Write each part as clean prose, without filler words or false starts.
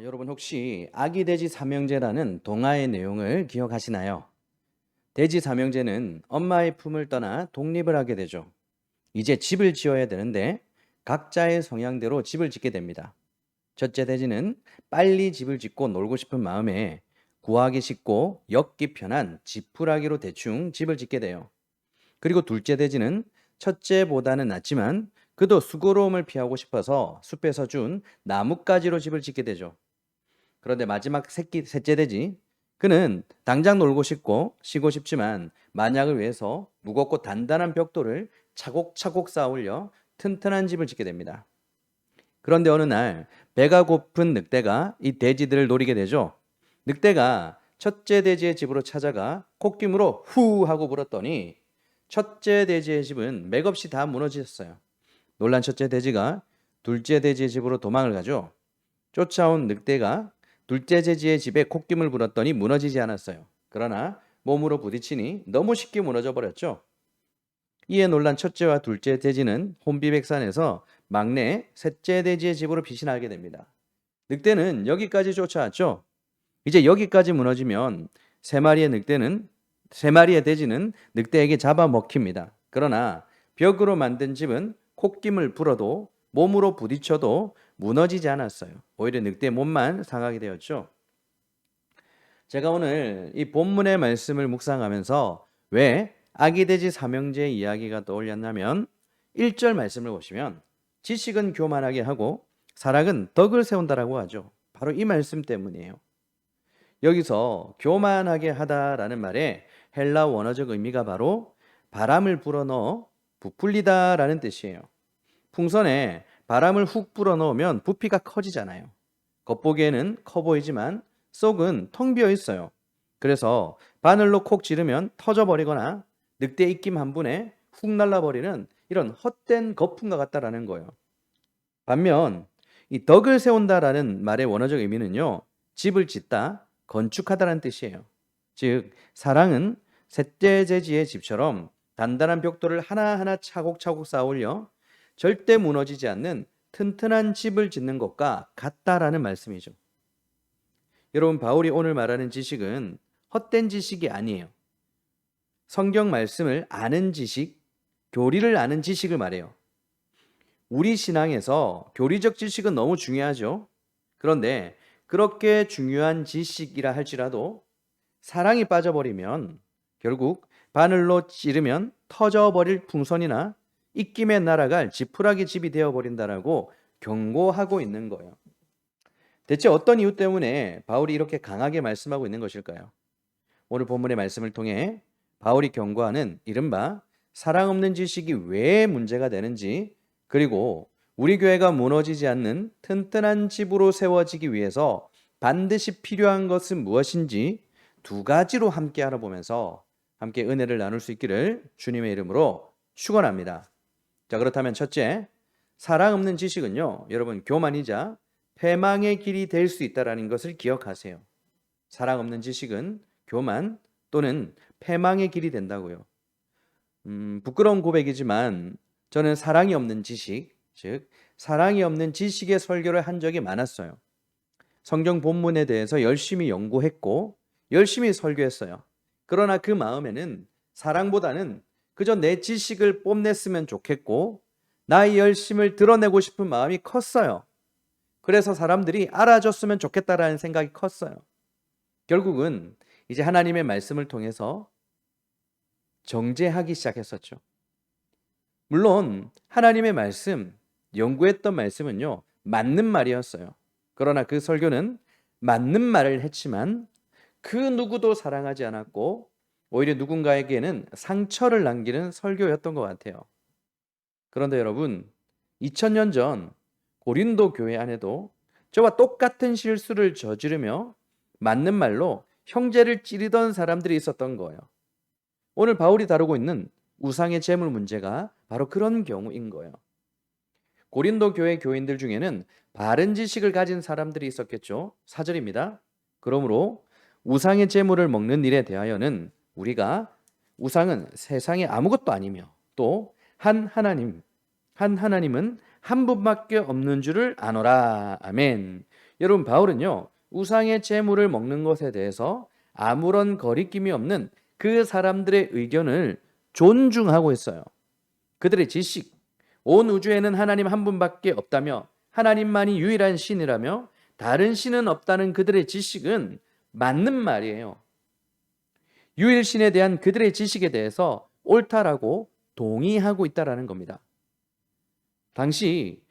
여러분 혹시 아기 돼지 삼형제라는 동화의 내용을 기억하시나요? 돼지 삼형제는 엄마의 품을 떠나 독립을 하게 되죠. 이제 집을 지어야 되는데 각자의 성향대로 집을 짓게 됩니다. 첫째 돼지는 빨리 집을 짓고 놀고 싶은 마음에 구하기 쉽고 엮기 편한 지푸라기로 대충 집을 짓게 돼요. 그리고 둘째 돼지는 첫째보다는 낫지만 그도 수고로움을 피하고 싶어서 숲에서 준 나뭇가지로 집을 짓게 되죠. 그런데 마지막 셋째 돼지, 그는 당장 놀고 싶고 쉬고 싶지만 만약을 위해서 무겁고 단단한 벽돌을 차곡차곡 쌓아 올려 튼튼한 집을 짓게 됩니다. 그런데 어느 날 배가 고픈 늑대가 이 돼지들을 노리게 되죠. 늑대가 첫째 돼지의 집으로 찾아가 콧김으로 후 하고 불었더니 첫째 돼지의 집은 맥없이 다 무너졌어요. 놀란 첫째 돼지가 둘째 돼지의 집으로 도망을 가죠. 쫓아온 늑대가 둘째 돼지의 집에 콧김을 불었더니 무너지지 않았어요. 그러나 몸으로 부딪히니 너무 쉽게 무너져 버렸죠. 이에 놀란 첫째와 둘째 돼지는 혼비백산해서 막내 셋째 돼지의 집으로 피신하게 됩니다. 늑대는 여기까지 쫓아왔죠. 이제 여기까지 무너지면 세 마리의 돼지는 늑대에게 잡아먹힙니다. 그러나 벽으로 만든 집은 콧김을 불어도 몸으로 부딪혀도 무너지지 않았어요. 오히려 늑대 몸만 상하게 되었죠. 제가 오늘 이 본문의 말씀을 묵상하면서 왜 아기 돼지 삼형제 이야기가 떠올렸냐면 1절 말씀을 보시면 지식은 교만하게 하고 사랑은 덕을 세운다라고 하죠. 바로 이 말씀 때문이에요. 여기서 교만하게 하다라는 말의 헬라 원어적 의미가 바로 바람을 불어넣어 부풀리다라는 뜻이에요. 풍선에 바람을 훅 불어넣으면 부피가 커지잖아요. 겉보기에는 커 보이지만 속은 텅 비어 있어요. 그래서 바늘로 콕 찌르면 터져버리거나 늑대 입김 한 분에 훅 날라버리는 이런 헛된 거품과 같다라는 거예요. 반면 이 덕을 세운다라는 말의 원어적 의미는요. 집을 짓다, 건축하다라는 뜻이에요. 즉 사랑은 셋째 돼지의 집처럼 단단한 벽돌을 하나하나 차곡차곡 쌓아 올려 절대 무너지지 않는 튼튼한 집을 짓는 것과 같다라는 말씀이죠. 여러분, 바울이 오늘 말하는 지식은 헛된 지식이 아니에요. 성경 말씀을 아는 지식, 교리를 아는 지식을 말해요. 우리 신앙에서 교리적 지식은 너무 중요하죠. 그런데 그렇게 중요한 지식이라 할지라도 사랑이 빠져버리면 결국 바늘로 찌르면 터져버릴 풍선이나 입김에 날아갈 지푸라기 집이 되어버린다라고 경고하고 있는 거예요. 대체 어떤 이유 때문에 바울이 이렇게 강하게 말씀하고 있는 것일까요? 오늘 본문의 말씀을 통해 바울이 경고하는 이른바 사랑 없는 지식이 왜 문제가 되는지, 그리고 우리 교회가 무너지지 않는 튼튼한 집으로 세워지기 위해서 반드시 필요한 것은 무엇인지 두 가지로 함께 알아보면서 함께 은혜를 나눌 수 있기를 주님의 이름으로 축원합니다. 자, 그렇다면 첫째, 사랑 없는 지식은요, 여러분 교만이자 패망의 길이 될 수 있다는 것을 기억하세요. 사랑 없는 지식은 교만 또는 패망의 길이 된다고요. 부끄러운 고백이지만 저는 사랑이 없는 지식, 즉 사랑이 없는 지식의 설교를 한 적이 많았어요. 성경 본문에 대해서 열심히 연구했고 열심히 설교했어요. 그러나 그 마음에는 사랑보다는 그저 내 지식을 뽐냈으면 좋겠고 나의 열심을 드러내고 싶은 마음이 컸어요. 그래서 사람들이 알아줬으면 좋겠다라는 생각이 컸어요. 결국은 이제 하나님의 말씀을 통해서 정죄하기 시작했었죠. 물론 하나님의 말씀, 연구했던 말씀은요, 맞는 말이었어요. 그러나 그 설교는 맞는 말을 했지만 그 누구도 사랑하지 않았고 오히려 누군가에게는 상처를 남기는 설교였던 것 같아요. 그런데 여러분, 2000년 전 고린도 교회 안에도 저와 똑같은 실수를 저지르며 맞는 말로 형제를 찌르던 사람들이 있었던 거예요. 오늘 바울이 다루고 있는 우상의 제물 문제가 바로 그런 경우인 거예요. 고린도 교회 교인들 중에는 바른 지식을 가진 사람들이 있었겠죠. 4절입니다. 그러므로 우상의 제물을 먹는 일에 대하여는 우리가 우상은 세상에 아무것도 아니며 또 한 하나님은 한 분밖에 없는 줄을 아노라. 아멘. 여러분, 바울은요, 우상의 제물을 먹는 것에 대해서 아무런 거리낌이 없는 그 사람들의 의견을 존중하고 있어요. 그들의 지식, 온 우주에는 하나님 한 분밖에 없다며 하나님만이 유일한 신이라며 다른 신은 없다는 그들의 지식은 맞는 말이에요. 유일신에 대한 그들의 지식에 대해서 옳다라고 동의하고 있다라는 겁니다. 당시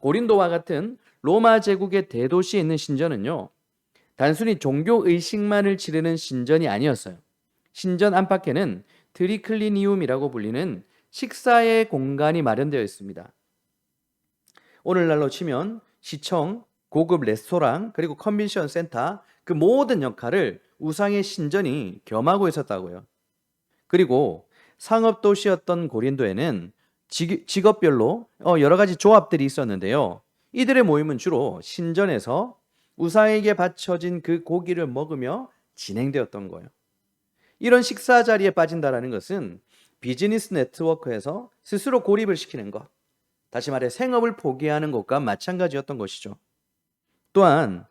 고린도와 같은 로마 제국의 대도시에 있는 신전은요, 단순히 종교 의식만을 치르는 신전이 아니었어요. 신전 안팎에는 트리클리니움이라고 불리는 식사의 공간이 마련되어 있습니다. 오늘날로 치면 시청, 고급 레스토랑, 그리고 컨벤션 센터, 그 모든 역할을 우상의 신전이 겸하고 있었다고요. 그리고 상업도시였던 고린도에는 직업별로 여러 가지 조합들이 있었는데요. 이들의 모임은 주로 신전에서 우상에게 바쳐진 그 고기를 먹으며 진행되었던 거예요. 이런 식사 자리에 빠진다는 것은 비즈니스 네트워크에서 스스로 고립을 시키는 것, 다시 말해 생업을 포기하는 것과 마찬가지였던 것이죠. 또한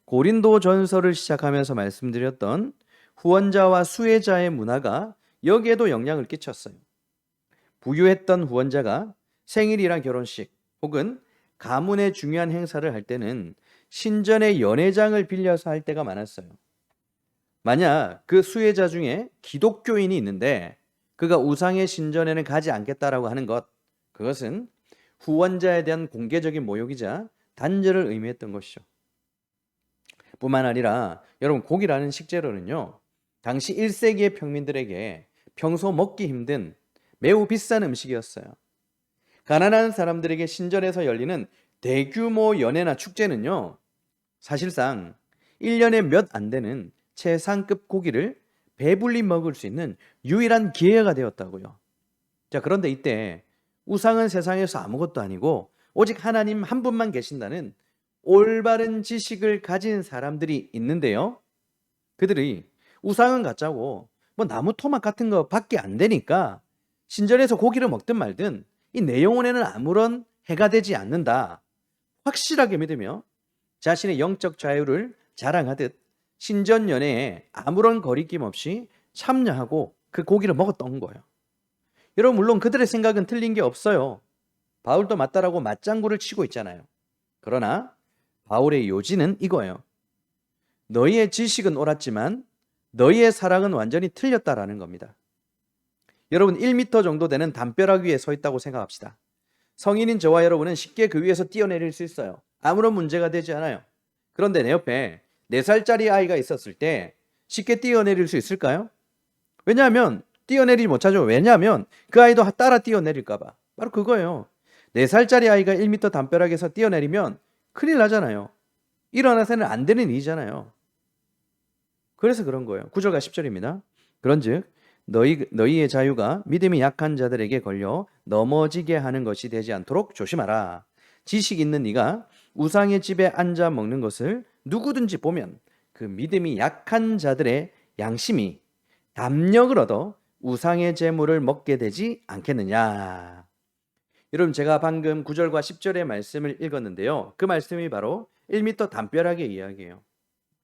고린도 전서를 시작하면서 말씀드렸던 후원자와 수혜자의 문화가 여기에도 영향을 끼쳤어요. 부유했던 후원자가 생일이나 결혼식 혹은 가문의 중요한 행사를 할 때는 신전의 연회장을 빌려서 할 때가 많았어요. 만약 그 수혜자 중에 기독교인이 있는데 그가 우상의 신전에는 가지 않겠다라고 하는 것, 그것은 후원자에 대한 공개적인 모욕이자 단절을 의미했던 것이죠. 뿐만 아니라 여러분, 고기라는 식재료는요, 당시 1세기의 평민들에게 평소 먹기 힘든 매우 비싼 음식이었어요. 가난한 사람들에게 신전에서 열리는 대규모 연회나 축제는요, 사실상 1년에 몇 안 되는 최상급 고기를 배불리 먹을 수 있는 유일한 기회가 되었다고요. 자, 그런데 이때 우상은 세상에서 아무것도 아니고 오직 하나님 한 분만 계신다는 올바른 지식을 가진 사람들이 있는데요. 그들이 우상은 가짜고 나무 토막 같은 거 밖에 안 되니까 신전에서 고기를 먹든 말든 이 내용원에는 아무런 해가 되지 않는다, 확실하게 믿으며 자신의 영적 자유를 자랑하듯 신전 연회에 아무런 거리낌 없이 참여하고 그 고기를 먹었던 거예요. 여러분, 물론 그들의 생각은 틀린 게 없어요. 바울도 맞다라고 맞장구를 치고 있잖아요. 그러나 바울의 요지는 이거예요. 너희의 지식은 옳았지만 너희의 사랑은 완전히 틀렸다라는 겁니다. 여러분, 1m 정도 되는 담벼락 위에 서 있다고 생각합시다. 성인인 저와 여러분은 쉽게 그 위에서 뛰어내릴 수 있어요. 아무런 문제가 되지 않아요. 그런데 내 옆에 4살짜리 아이가 있었을 때 쉽게 뛰어내릴 수 있을까요? 왜냐하면 뛰어내리지 못하죠. 왜냐하면 그 아이도 따라 뛰어내릴까 봐. 바로 그거예요. 4살짜리 아이가 1m 담벼락에서 뛰어내리면 큰일 나잖아요. 일어나서는 안 되는 일이잖아요. 그래서 그런 거예요. 9절과 10절입니다. 그런즉 너희의 자유가 믿음이 약한 자들에게 걸려 넘어지게 하는 것이 되지 않도록 조심하라. 지식 있는 네가 우상의 집에 앉아 먹는 것을 누구든지 보면 그 믿음이 약한 자들의 양심이 담력을 얻어 우상의 제물을 먹게 되지 않겠느냐. 여러분, 제가 방금 9절과 10절의 말씀을 읽었는데요. 그 말씀이 바로 1m 담벼락의 이야기예요.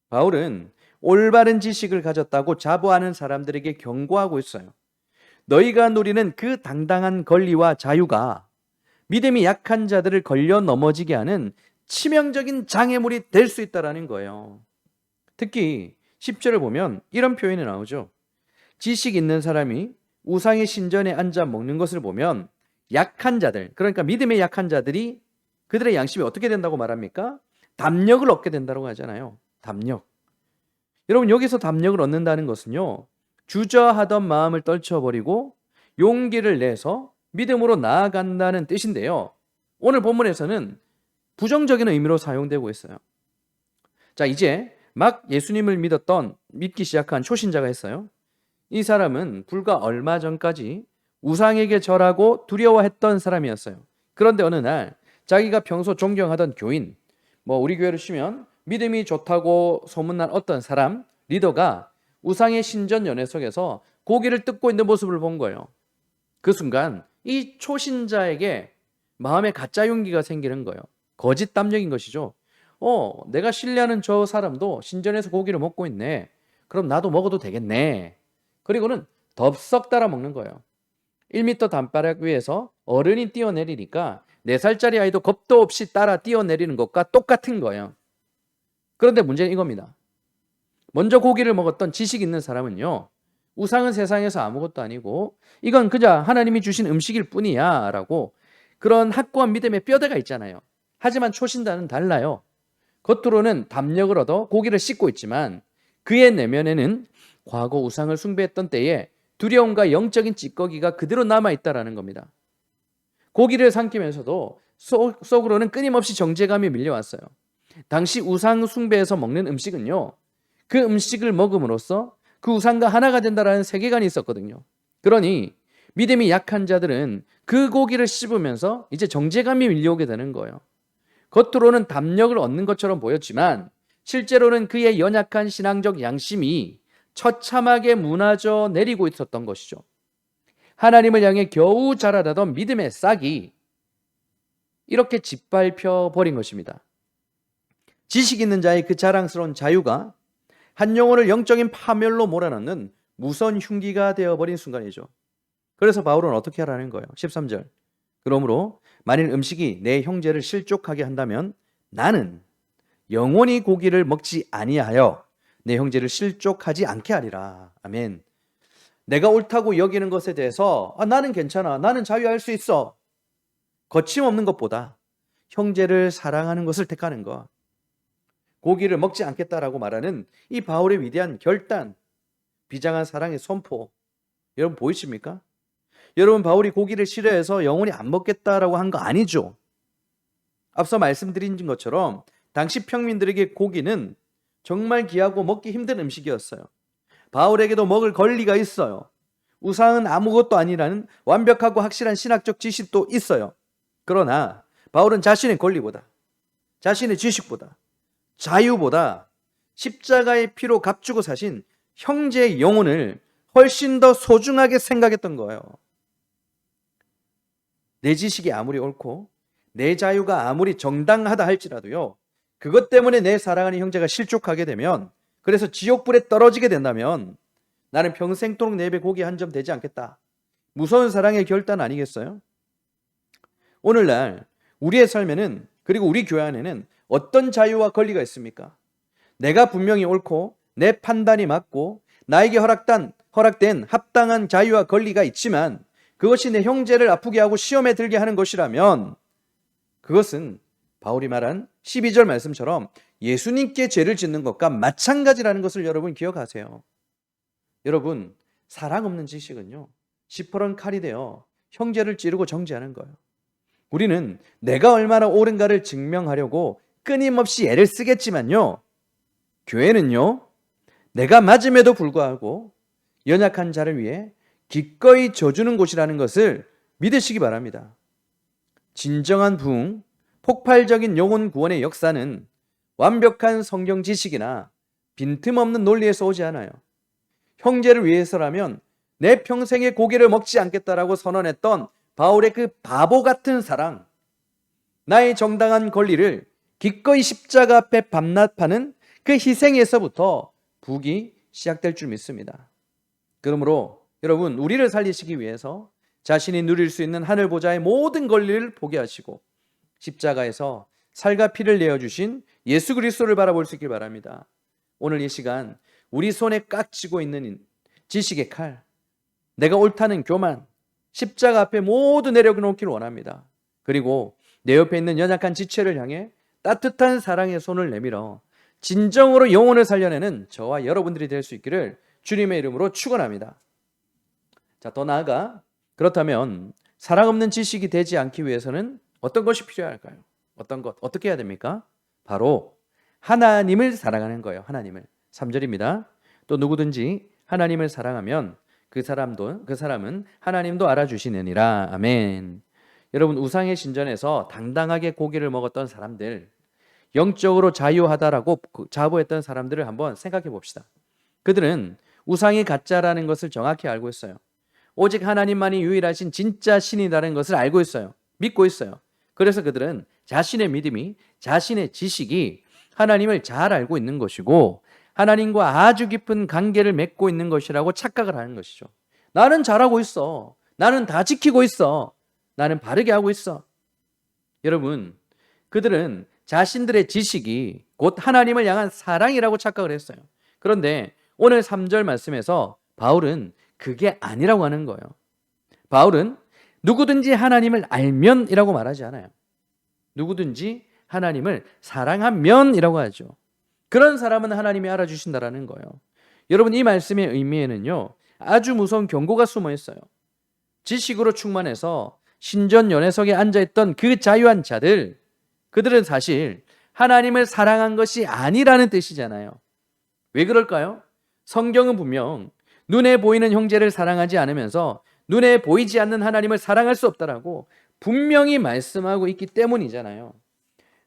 바울은 올바른 지식을 가졌다고 자부하는 사람들에게 경고하고 있어요. 너희가 누리는 그 당당한 권리와 자유가 믿음이 약한 자들을 걸려 넘어지게 하는 치명적인 장애물이 될 수 있다는 거예요. 특히 10절을 보면 이런 표현이 나오죠. 지식 있는 사람이 우상의 신전에 앉아 먹는 것을 보면 약한 자들, 그러니까 믿음의 약한 자들이 그들의 양심이 어떻게 된다고 말합니까? 담력을 얻게 된다고 하잖아요. 담력. 여러분, 여기서 담력을 얻는다는 것은요, 주저하던 마음을 떨쳐버리고 용기를 내서 믿음으로 나아간다는 뜻인데요. 오늘 본문에서는 부정적인 의미로 사용되고 있어요. 자, 이제 막 예수님을 믿기 시작한 초신자가 있어요. 이 사람은 불과 얼마 전까지 우상에게 절하고 두려워했던 사람이었어요. 그런데 어느 날 자기가 평소 존경하던 교인, 우리 교회로 치면 믿음이 좋다고 소문난 어떤 사람, 리더가 우상의 신전 연회 속에서 고기를 뜯고 있는 모습을 본 거예요. 그 순간 이 초신자에게 마음에 가짜 용기가 생기는 거예요. 거짓 담력인 것이죠. 내가 신뢰하는 저 사람도 신전에서 고기를 먹고 있네. 그럼 나도 먹어도 되겠네. 그리고는 덥석 따라 먹는 거예요. 1m 담바락 위에서 어른이 뛰어내리니까 4살짜리 아이도 겁도 없이 따라 뛰어내리는 것과 똑같은 거예요. 그런데 문제는 이겁니다. 먼저 고기를 먹었던 지식 있는 사람은요, 우상은 세상에서 아무것도 아니고 이건 그저 하나님이 주신 음식일 뿐이야 라고 그런 확고한 믿음의 뼈대가 있잖아요. 하지만 초신자는 달라요. 겉으로는 담력을 얻어 고기를 씻고 있지만 그의 내면에는 과거 우상을 숭배했던 때에 두려움과 영적인 찌꺼기가 그대로 남아있다라는 겁니다. 고기를 삼키면서도 속으로는 끊임없이 정죄감이 밀려왔어요. 당시 우상 숭배에서 먹는 음식은요, 그 음식을 먹음으로써 그 우상과 하나가 된다라는 세계관이 있었거든요. 그러니 믿음이 약한 자들은 그 고기를 씹으면서 이제 정죄감이 밀려오게 되는 거예요. 겉으로는 담력을 얻는 것처럼 보였지만 실제로는 그의 연약한 신앙적 양심이 처참하게 무너져 내리고 있었던 것이죠. 하나님을 향해 겨우 자라나던 믿음의 싹이 이렇게 짓밟혀 버린 것입니다. 지식 있는 자의 그 자랑스러운 자유가 한 영혼을 영적인 파멸로 몰아넣는 무서운 흉기가 되어버린 순간이죠. 그래서 바울은 어떻게 하라는 거예요? 13절. 그러므로 만일 음식이 내 형제를 실족하게 한다면 나는 영원히 고기를 먹지 아니하여 내 형제를 실족하지 않게 하리라. 아멘. 내가 옳다고 여기는 것에 대해서 나는 괜찮아, 나는 자유할 수 있어, 거침없는 것보다 형제를 사랑하는 것을 택하는 것, 고기를 먹지 않겠다라고 말하는 이 바울의 위대한 결단, 비장한 사랑의 선포, 여러분 보이십니까? 여러분, 바울이 고기를 싫어해서 영원히 안 먹겠다라고 한 거 아니죠. 앞서 말씀드린 것처럼 당시 평민들에게 고기는 정말 귀하고 먹기 힘든 음식이었어요. 바울에게도 먹을 권리가 있어요. 우상은 아무것도 아니라는 완벽하고 확실한 신학적 지식도 있어요. 그러나 바울은 자신의 권리보다, 자신의 지식보다, 자유보다 십자가의 피로 값주고 사신 형제의 영혼을 훨씬 더 소중하게 생각했던 거예요. 내 지식이 아무리 옳고 내 자유가 아무리 정당하다 할지라도요, 그것 때문에 내 사랑하는 형제가 실족하게 되면, 그래서 지옥불에 떨어지게 된다면 나는 평생토록 내 입에 고기 한 점 되지 않겠다. 무서운 사랑의 결단 아니겠어요? 오늘날 우리의 삶에는, 그리고 우리 교회 안에는 어떤 자유와 권리가 있습니까? 내가 분명히 옳고 내 판단이 맞고 나에게 허락된 합당한 자유와 권리가 있지만 그것이 내 형제를 아프게 하고 시험에 들게 하는 것이라면 그것은 바울이 말한 12절 말씀처럼 예수님께 죄를 짓는 것과 마찬가지라는 것을 여러분 기억하세요. 여러분, 사랑 없는 지식은요, 시퍼런 칼이 되어 형제를 찌르고 정죄하는 거예요. 우리는 내가 얼마나 옳은가를 증명하려고 끊임없이 애를 쓰겠지만요, 교회는요, 내가 맞음에도 불구하고 연약한 자를 위해 기꺼이 져주는 곳이라는 것을 믿으시기 바랍니다. 진정한 부흥, 폭발적인 영혼 구원의 역사는 완벽한 성경 지식이나 빈틈없는 논리에서 오지 않아요. 형제를 위해서라면 내 평생에 고기를 먹지 않겠다라고 선언했던 바울의 그 바보 같은 사랑, 나의 정당한 권리를 기꺼이 십자가 앞에 반납하는 그 희생에서부터 부흥이 시작될 줄 믿습니다. 그러므로 여러분, 우리를 살리시기 위해서 자신이 누릴 수 있는 하늘 보좌의 모든 권리를 포기하시고 십자가에서 살과 피를 내어주신 예수 그리스도를 바라볼 수 있길 바랍니다. 오늘 이 시간 우리 손에 깍 쥐고 있는 지식의 칼, 내가 옳다는 교만, 십자가 앞에 모두 내려놓기를 원합니다. 그리고 내 옆에 있는 연약한 지체를 향해 따뜻한 사랑의 손을 내밀어 진정으로 영혼을 살려내는 저와 여러분들이 될 수 있기를 주님의 이름으로 축원합니다. 자, 더 나아가 그렇다면 사랑 없는 지식이 되지 않기 위해서는 어떤 것이 필요할까요? 어떤 것, 어떻게 해야 됩니까? 바로 하나님을 사랑하는 거예요. 하나님을. 3절입니다. 또 누구든지 하나님을 사랑하면 그 사람은 하나님도 알아주시느니라. 아멘. 여러분, 우상의 신전에서 당당하게 고기를 먹었던 사람들, 영적으로 자유하다라고 자부했던 사람들을 한번 생각해 봅시다. 그들은 우상이 가짜라는 것을 정확히 알고 있어요. 오직 하나님만이 유일하신 진짜 신이라는 것을 알고 있어요. 믿고 있어요. 그래서 그들은 자신의 믿음이, 자신의 지식이 하나님을 잘 알고 있는 것이고 하나님과 아주 깊은 관계를 맺고 있는 것이라고 착각을 하는 것이죠. 나는 잘하고 있어. 나는 다 지키고 있어. 나는 바르게 하고 있어. 여러분, 그들은 자신들의 지식이 곧 하나님을 향한 사랑이라고 착각을 했어요. 그런데 오늘 3절 말씀에서 바울은 그게 아니라고 하는 거예요. 바울은 누구든지 하나님을 알면이라고 말하지 않아요. 누구든지 하나님을 사랑하면이라고 하죠. 그런 사람은 하나님이 알아주신다라는 거예요. 여러분, 이 말씀의 의미에는요, 아주 무서운 경고가 숨어 있어요. 지식으로 충만해서 신전 연회석에 앉아있던 그 자유한 자들, 그들은 사실 하나님을 사랑한 것이 아니라는 뜻이잖아요. 왜 그럴까요? 성경은 분명 눈에 보이는 형제를 사랑하지 않으면서 눈에 보이지 않는 하나님을 사랑할 수 없다라고 분명히 말씀하고 있기 때문이잖아요.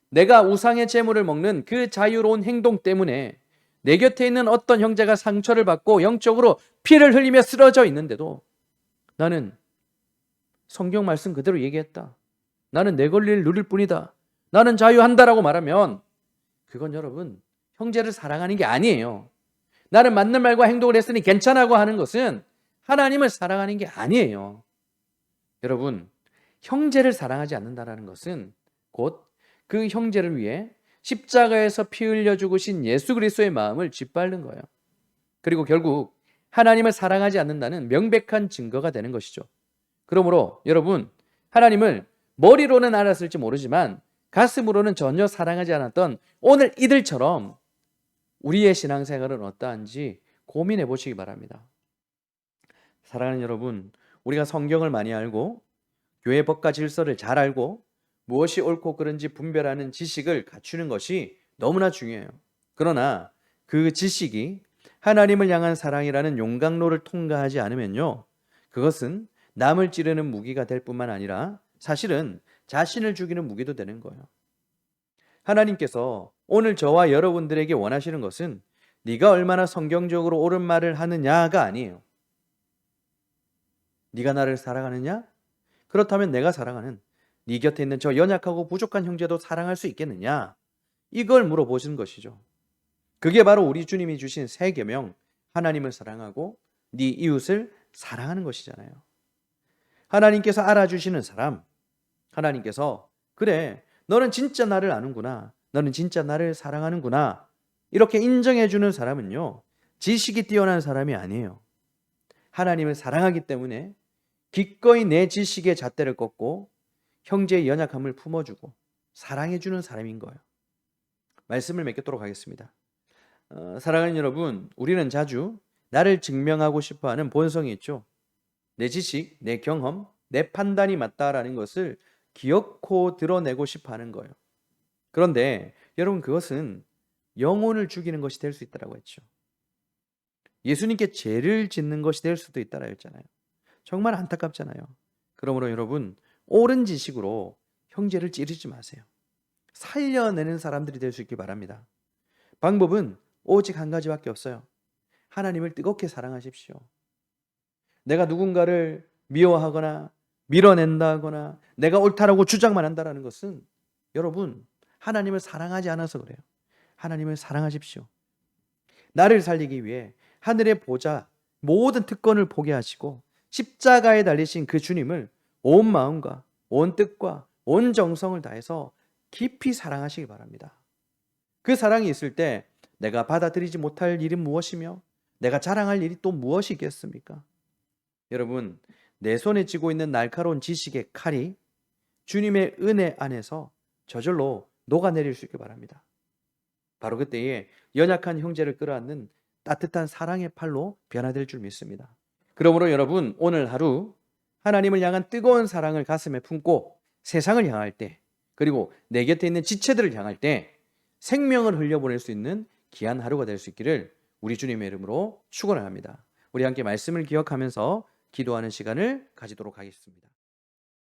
내가 우상의 제물을 먹는 그 자유로운 행동 때문에 내 곁에 있는 어떤 형제가 상처를 받고 영적으로 피를 흘리며 쓰러져 있는데도 나는 성경 말씀 그대로 얘기했다. 나는 내 권리를 누릴 뿐이다. 나는 자유한다라고 말하면 그건 여러분 형제를 사랑하는 게 아니에요. 나는 맞는 말과 행동을 했으니 괜찮다고 하는 것은 하나님을 사랑하는 게 아니에요. 여러분, 형제를 사랑하지 않는다는 것은 곧 그 형제를 위해 십자가에서 피 흘려 죽으신 예수 그리스도의 마음을 짓밟는 거예요. 그리고 결국 하나님을 사랑하지 않는다는 명백한 증거가 되는 것이죠. 그러므로 여러분, 하나님을 머리로는 알았을지 모르지만 가슴으로는 전혀 사랑하지 않았던 오늘 이들처럼 우리의 신앙생활은 어떠한지 고민해 보시기 바랍니다. 사랑하는 여러분, 우리가 성경을 많이 알고 교회 법과 질서를 잘 알고 무엇이 옳고 그른지 분별하는 지식을 갖추는 것이 너무나 중요해요. 그러나 그 지식이 하나님을 향한 사랑이라는 용광로를 통과하지 않으면요, 그것은 남을 찌르는 무기가 될 뿐만 아니라 사실은 자신을 죽이는 무기도 되는 거예요. 하나님께서 오늘 저와 여러분들에게 원하시는 것은 네가 얼마나 성경적으로 옳은 말을 하느냐가 아니에요. 네가 나를 사랑하느냐? 그렇다면 내가 사랑하는 네 곁에 있는 저 연약하고 부족한 형제도 사랑할 수 있겠느냐? 이걸 물어보시는 것이죠. 그게 바로 우리 주님이 주신 새 계명, 하나님을 사랑하고 네 이웃을 사랑하는 것이잖아요. 하나님께서 알아주시는 사람, 하나님께서 그래, 너는 진짜 나를 아는구나, 너는 진짜 나를 사랑하는구나, 이렇게 인정해주는 사람은요, 지식이 뛰어난 사람이 아니에요. 하나님을 사랑하기 때문에 기꺼이 내 지식의 잣대를 꺾고 형제의 연약함을 품어주고 사랑해주는 사람인 거예요. 말씀을 맺도록 하겠습니다. 사랑하는 여러분, 우리는 자주 나를 증명하고 싶어하는 본성이 있죠. 내 지식, 내 경험, 내 판단이 맞다라는 것을 기어코 드러내고 싶어하는 거예요. 그런데 여러분, 그것은 영혼을 죽이는 것이 될 수 있다고 했죠. 예수님께 죄를 짓는 것이 될 수도 있다고 했잖아요. 정말 안타깝잖아요. 그러므로 여러분, 옳은 지식으로 형제를 찌르지 마세요. 살려내는 사람들이 될 수 있길 바랍니다. 방법은 오직 한 가지밖에 없어요. 하나님을 뜨겁게 사랑하십시오. 내가 누군가를 미워하거나 밀어낸다거나 내가 옳다라고 주장만 한다는 것은 여러분, 하나님을 사랑하지 않아서 그래요. 하나님을 사랑하십시오. 나를 살리기 위해 하늘의 보좌 모든 특권을 포기하시고 십자가에 달리신 그 주님을 온 마음과 온 뜻과 온 정성을 다해서 깊이 사랑하시기 바랍니다. 그 사랑이 있을 때 내가 받아들이지 못할 일은 무엇이며 내가 자랑할 일이 또 무엇이 있겠습니까? 여러분, 내 손에 쥐고 있는 날카로운 지식의 칼이 주님의 은혜 안에서 저절로 녹아내릴 수 있길 바랍니다. 바로 그때에 연약한 형제를 끌어안는 따뜻한 사랑의 팔로 변화될 줄 믿습니다. 그러므로 여러분, 오늘 하루 하나님을 향한 뜨거운 사랑을 가슴에 품고 세상을 향할 때, 그리고 내 곁에 있는 지체들을 향할 때 생명을 흘려보낼 수 있는 귀한 하루가 될 수 있기를 우리 주님의 이름으로 축원합니다. 우리 함께 말씀을 기억하면서 기도하는 시간을 가지도록 하겠습니다.